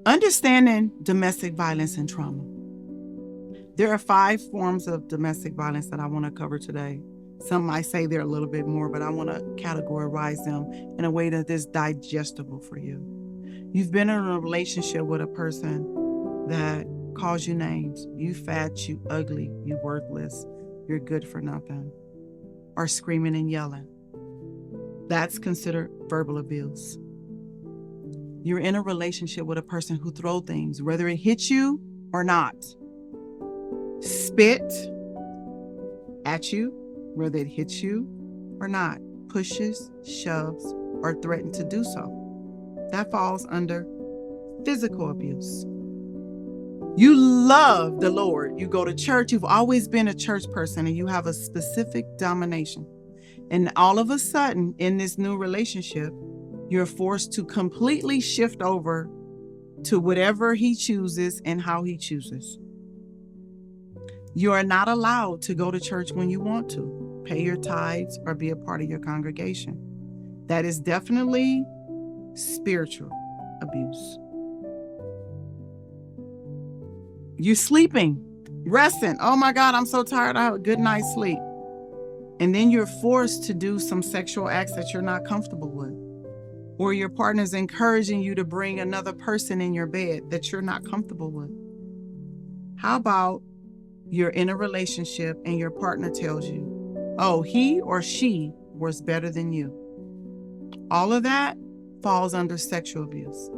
Understanding domestic violence and trauma. There are 5 forms of domestic violence that I want to cover today. Some might say they're a little bit more, but I want to categorize them in a way that is digestible for you. You've been in a relationship with a person that calls you names. You fat, you ugly, you worthless, you're good for nothing, or screaming and yelling. That's considered verbal abuse. You're in a relationship with a person who throws things, whether it hits you or not. Spit at you, whether it hits you or not. Pushes, shoves, or threatens to do so. That falls under physical abuse. You love the Lord. You go to church. You've always been a church person, and you have a specific domination. And all of a sudden, in this new relationship, you're forced to completely shift over to whatever he chooses and how he chooses. You are not allowed to go to church when you want to, pay your tithes, or be a part of your congregation. That is definitely spiritual abuse. You're sleeping, resting. Oh my God, I'm so tired. I have a good night's sleep. And then you're forced to do some sexual acts that you're not comfortable with. Or your partner's encouraging you to bring another person in your bed that you're not comfortable with. How about you're in a relationship and your partner tells you, oh, he or she was better than you. All of that falls under sexual abuse.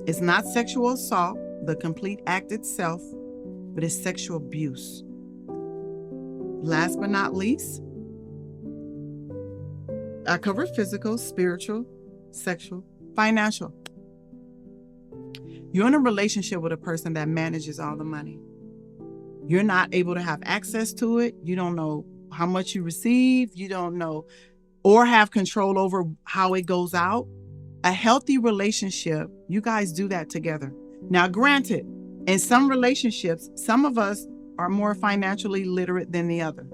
It's not sexual assault, the complete act itself, but it's sexual abuse. Last but not least, I covered physical, spiritual, sexual, financial. You're in a relationship with a person that manages all the money. You're not able to have access to it. You don't know how much you receive. You don't know or have control over how it goes out. A healthy relationship, you guys do that together. Now, granted, in some relationships, some of us are more financially literate than the other.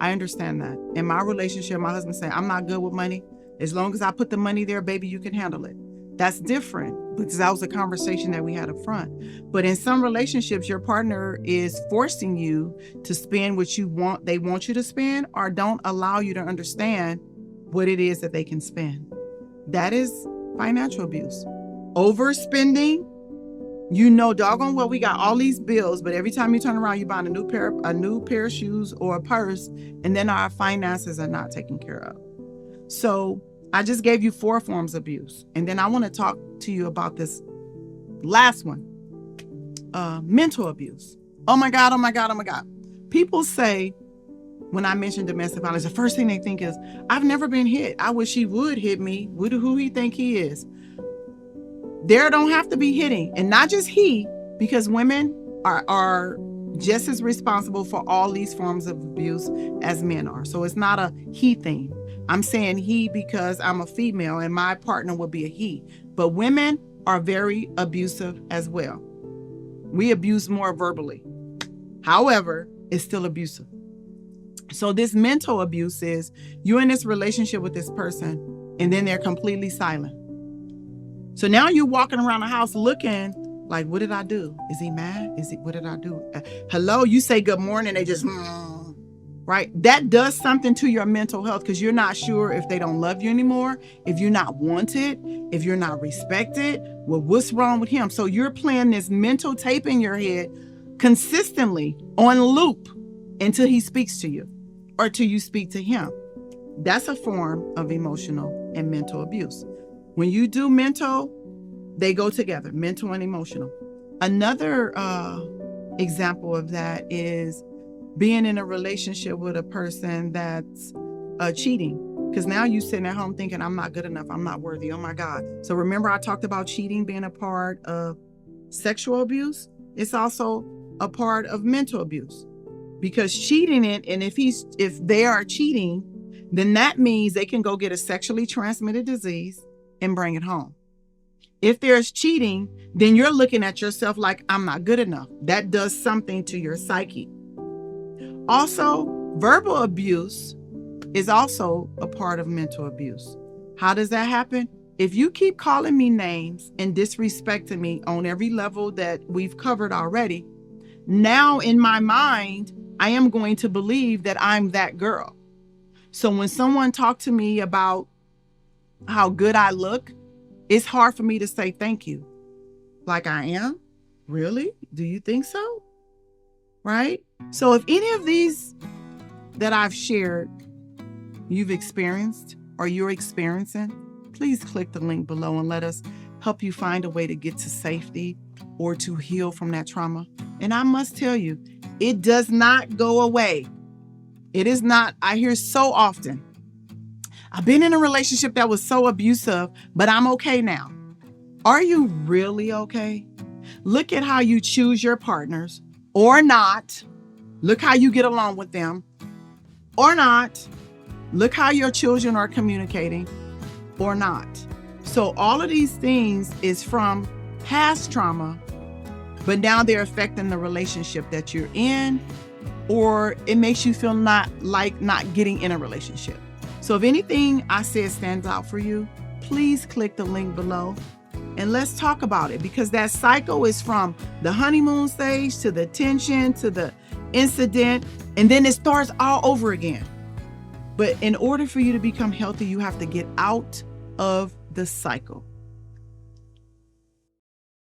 I understand that. In my relationship, my husband said, I'm not good with money. As long as I put the money there, baby, you can handle it. That's different because that was a conversation that we had up front. But in some relationships, your partner is forcing you to spend what you want, they want you to spend, or don't allow you to understand what it is that they can spend. That is financial abuse. Overspending, you know doggone well we got all these bills, but every time you turn around, you're buying a new pair of shoes or a purse, and then our finances are not taken care of. So I just gave you 4 forms of abuse. And then I want to talk to you about this last one, mental abuse. Oh my God, oh my God, oh my God. People say, when I mention domestic violence, the first thing they think is, I've never been hit. I wish he would hit me. Who he think he is? There don't have to be hitting. And not just he, because women are just as responsible for all these forms of abuse as men are. So it's not a he thing. I'm saying he because I'm a female and my partner will be a he. But women are very abusive as well. We abuse more verbally. However, it's still abusive. So this mental abuse is you're in this relationship with this person and then they're completely silent. So now you're walking around the house looking like, what did I do? Is he mad? What did I do? Hello, you say good morning. They just, right? That does something to your mental health because you're not sure if they don't love you anymore, if you're not wanted, if you're not respected. Well, what's wrong with him? So you're playing this mental tape in your head consistently on loop until he speaks to you or till you speak to him. That's a form of emotional and mental abuse. When you do mental, they go together, mental and emotional. Another example of that is being in a relationship with a person that's cheating. Because now you're sitting at home thinking, I'm not good enough. I'm not worthy. Oh my God. So remember I talked about cheating being a part of sexual abuse? It's also a part of mental abuse. Because cheating it, and if they are cheating, then that means they can go get a sexually transmitted disease and bring it home. If there's cheating, then you're looking at yourself like, I'm not good enough. That does something to your psyche. Also, verbal abuse is also a part of mental abuse. How does that happen? if you keep calling me names and disrespecting me on every level that we've covered already, now in my mind, I am going to believe that I'm that girl. So when someone talks to me about how good I look, it's hard for me to say thank you. Like I am? Really? Do you think so? Right? So if any of these that I've shared, you've experienced or you're experiencing, please click the link below and let us help you find a way to get to safety or to heal from that trauma. And I must tell you, it does not go away. It is not. I hear so often, I've been in a relationship that was so abusive, but I'm okay now. Are you really okay? Look at how you choose your partners or not. Look how you get along with them or not. Look how your children are communicating or not. So all of these things is from past trauma, but now they're affecting the relationship that you're in, or it makes you feel not getting in a relationship. So if anything I said stands out for you, please click the link below and let's talk about it, because that cycle is from the honeymoon stage to the tension to the incident, and then it starts all over again. But in order for you to become healthy, you have to get out of the cycle.